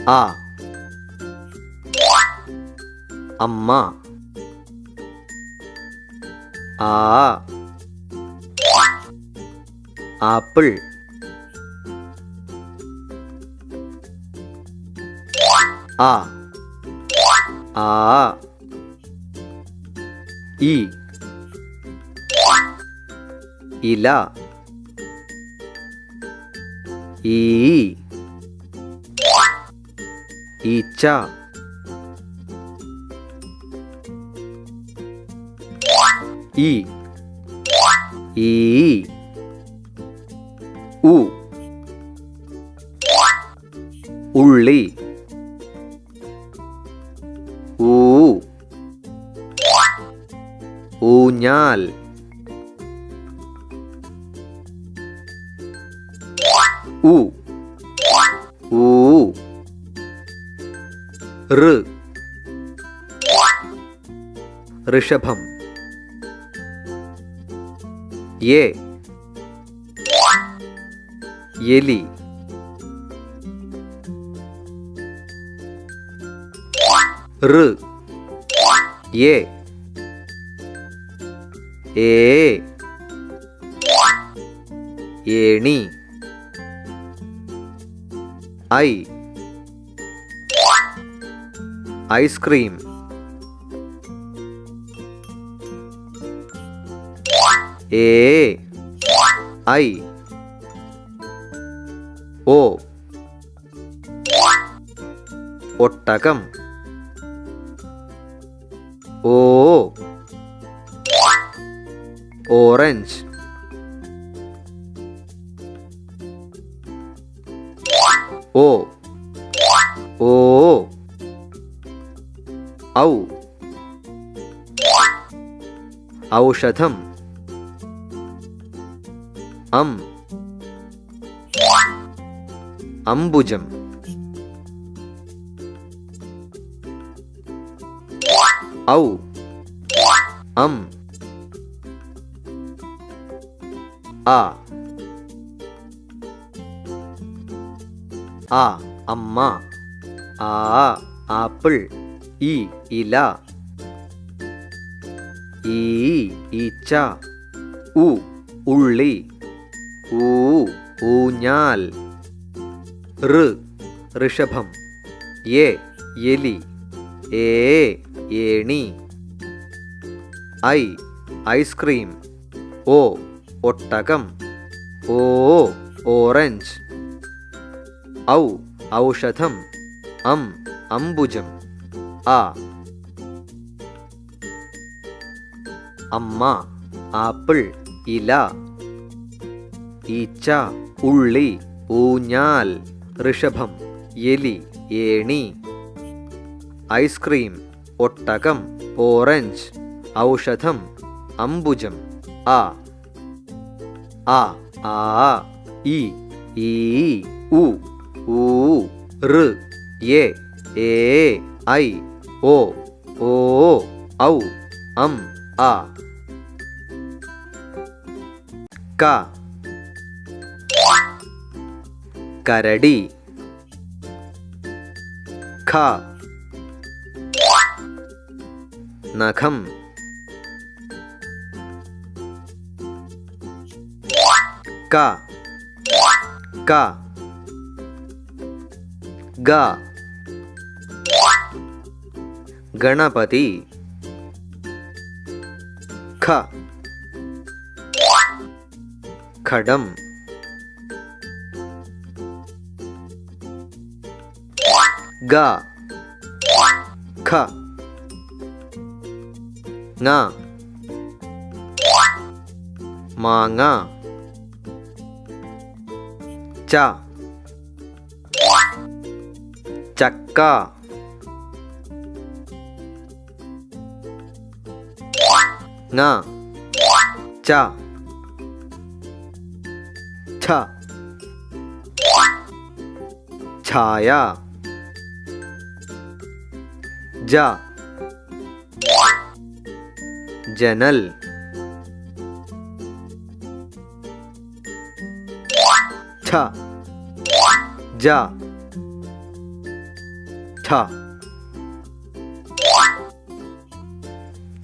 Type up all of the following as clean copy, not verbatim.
ആ അമ്മ. ആ ആപ്പിൾ. ആ ആ ഇ ഇല. ഈ ഈച്ച. ഈ ഈ ഉ ഉള്ളി. ഊ ഊഞ്ഞാൽ. ഉ ഊ ഋ ഋഷഭം. യേ എലി. ഋ യേ ഏ ഏണി. I ice cream. ഏ ഐ ഓ ഒട്ടകം. ഓ ഓറഞ്ച്. ഓ ഓ ഔ ഔഷധം. അം അംബുജം. ഔ അം ആ ആ അമ്മ. ആ ആപ്പിൾ. ഈ ഇല. ഈ ഈച്ച. ഉ ഉള്ളി. ഊ ഊഞ്ഞാൽ. ഋ ഋഷഭം. യേ എലി. ഏ ഏണി. I ice cream. ഓ ഒട്ടകം. ഓ ഓറഞ്ച്. ഔ ഔഷധം. അം അംബുജം. ആ അമ്മ ആപ്പിൾ ഇല ഈച്ച ഉള്ളി ഊഞ്ഞാൽ ഋഷഭം എലി ഏണി ഐസ്ക്രീം ഒട്ടകം ഓറഞ്ച് ഔഷധം അംബുജം ആ ആ ആ ഇ ഈ ഉ ഊ ഋ എ ഏ ഐ ഓ ഓ ഔ അം ആ ക കരടി ഖ നഖം ക ക ഗ ഗണപതി ഖ ഖഡം ഗ ഖ ങ മാങ്ങ ച ചക്ക ങ ച ഛ ഛായ ജ ജനൽ ഛ ജ ഠ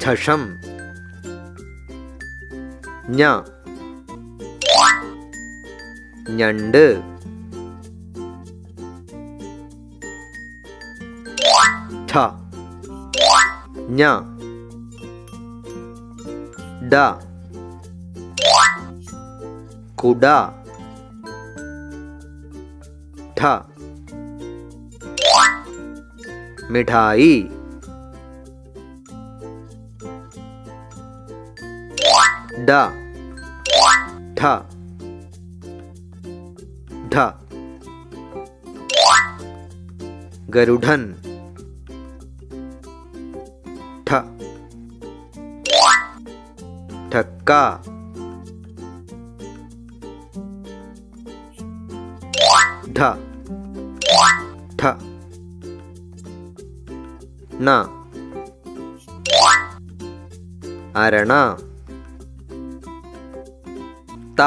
ഠഷം ഞ ഞണ്ട് ഠ ഞ ഡ കുട ഠ മിഠായി ഡ ഠ ഢ ഗരുഡൻ ഠ ഠക്ക ഢ ഠ ണ അരണ ത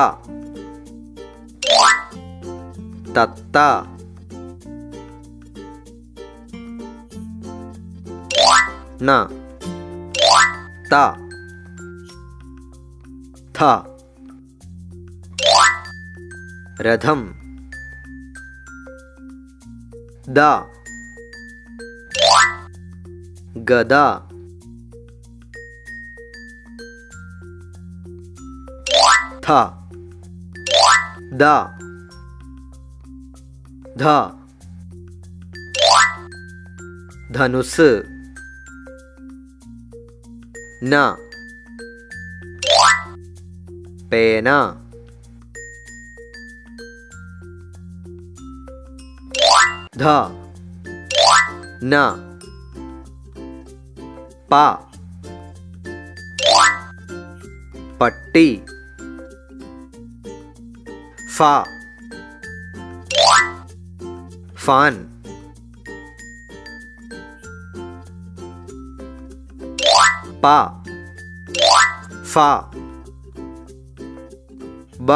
തത്ത ന ത ഥ രഥം ദ ഗദ ഥ ദ ധ ധനുസ് ന പേന ധ ന പ പട്ടി ഫ ഫാൻ പ ഫ ബ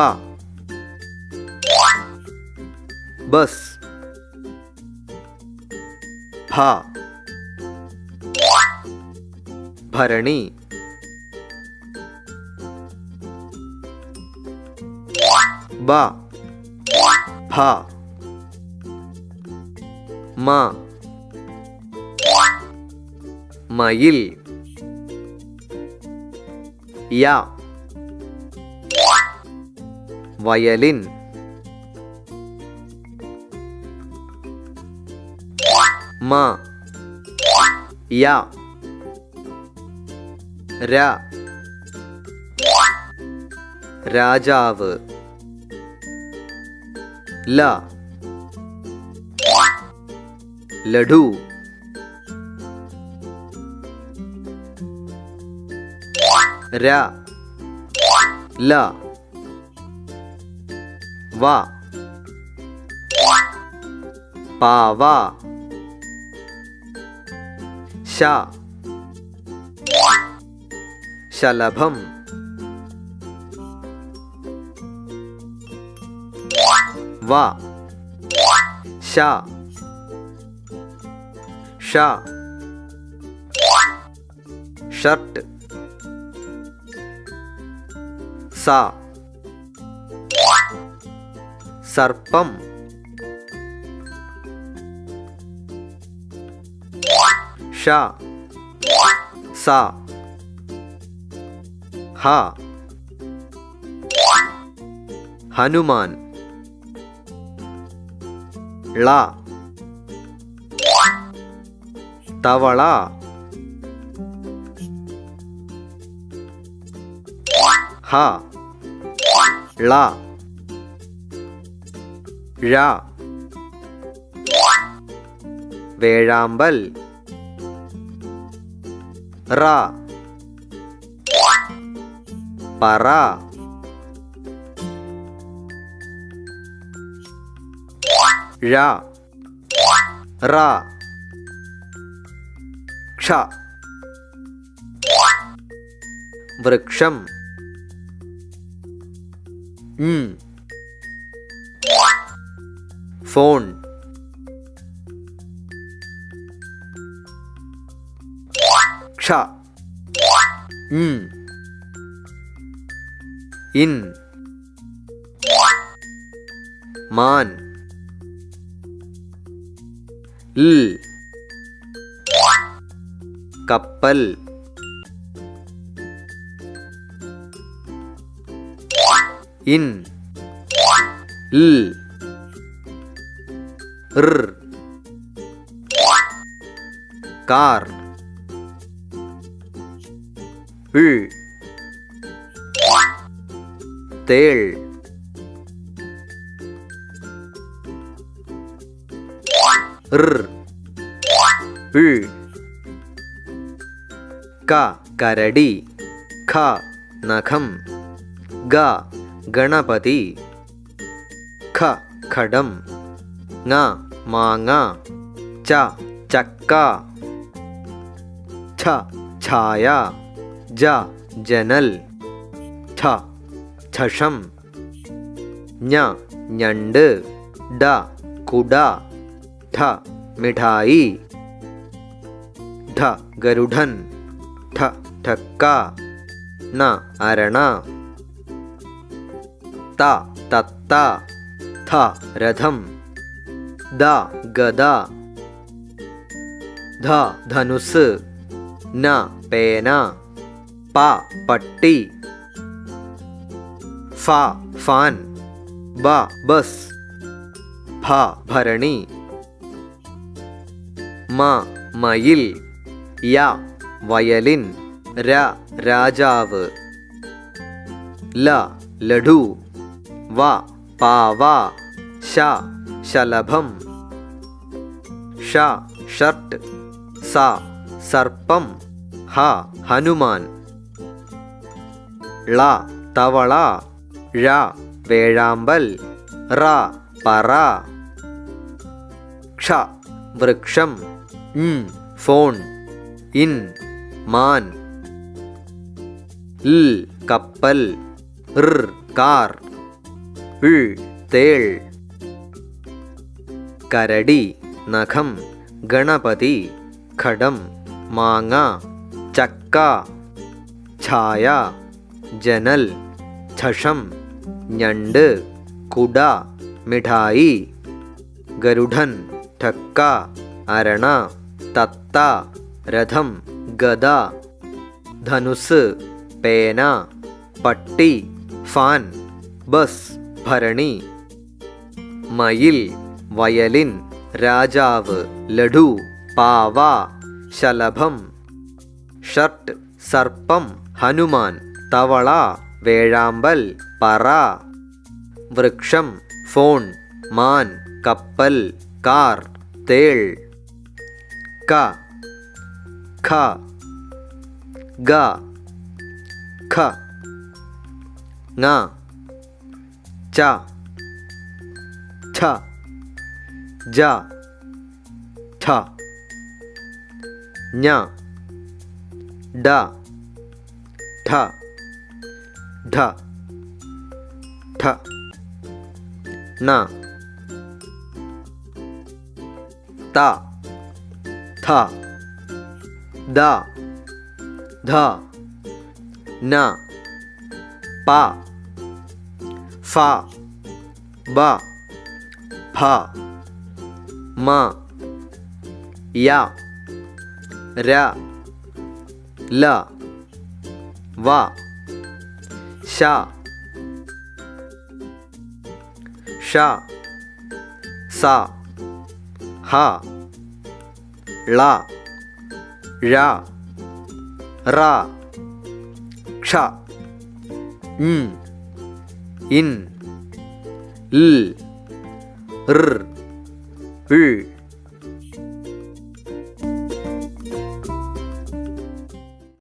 ബസ് ഭ ഭരണി ബ ഭ മ മയിൽ യ വയലിൻ മ യ ര രാജാവ് ല ലഡു ര ല വ പാവ ശ ശലഭം വ ശ ഷ ഷർട്ട് സ സർപ്പം ഷ സ ഹ ഹനുമാൻ ള തവള ഹ ള ഴ വേഴാമ്പൽ റ പറ ഴ റ ക്ഷ വൃക്ഷം ഫോൺ ñ ഇൻ മാൻ ൽ കപ്പൽ ഇൻ ൽ ർ കാർ ൾ തേൾ ർ ൾ ക കരടി ഖ നഖം ഗ ഗണപതി ഖ ഖഡം ങ മാങ്ങ ച ചക്ക ഛ ഛായ ജ ജനൽ ഠ ഛഷം ഞ ഞണ്ട് ഡ കുട ഠ മിഠായി ഠ ഗരുഡൻ ഠ ഠക്ക ന അരണ ത തത്ത ഥ രഥം ദ ഗദ ധ ധനുസ് ന പേന പ പട്ടി ഫ ഫാൻ ബ ബസ് ഭ ഭരണി മ മയിൽ യ വയലിൻ ര രാജാവ് ല ലഡു വ പാവ ശ ശലഭം ഷ ഷർട്ട് സ സർപ്പം ഹ ഹനുമാൻ ള തവള ഴ വേഴാമ്പൽ റ പറ ക്ഷ വൃക്ഷം ഫോൺ ഇൻ മാൻ ൽ കപ്പൽ ർ കാർ ൾ തേൾ കരടി നഖം ഗണപതി ഖഡം മാങ്ങ ചക്ക ഛായ ജനൽ ഛഷം ഞണ്ട് കുട മിഠായി ഗരുഡൻ ഠക്ക അരണ തത്ത രഥം ഗദ ധനുസ് പേന പട്ടി ഫാൻ ബസ് ഭരണി മയിൽ വയലിൻ രാജാവ് ലഡു പാവ ശലഭം ഷർട്ട് സർപ്പം ഹനുമാൻ തവള വേഴാമ്പൽ പറ വൃക്ഷം ഫോൺ മാൻ കപ്പൽ കാർ തേൾ ക ഖ ഗ ഖ ങ ച ഛ ജ ഠ ഞ ഡ ഠ ഢ ഠ ന ത ഥ ദ ധ ന പ ഫ ബ ഭ മ യ ര ല വ ശ ഷ സ ഹ ള ഴ റ ക്ഷ ഇൻ ൽ ർ ൾ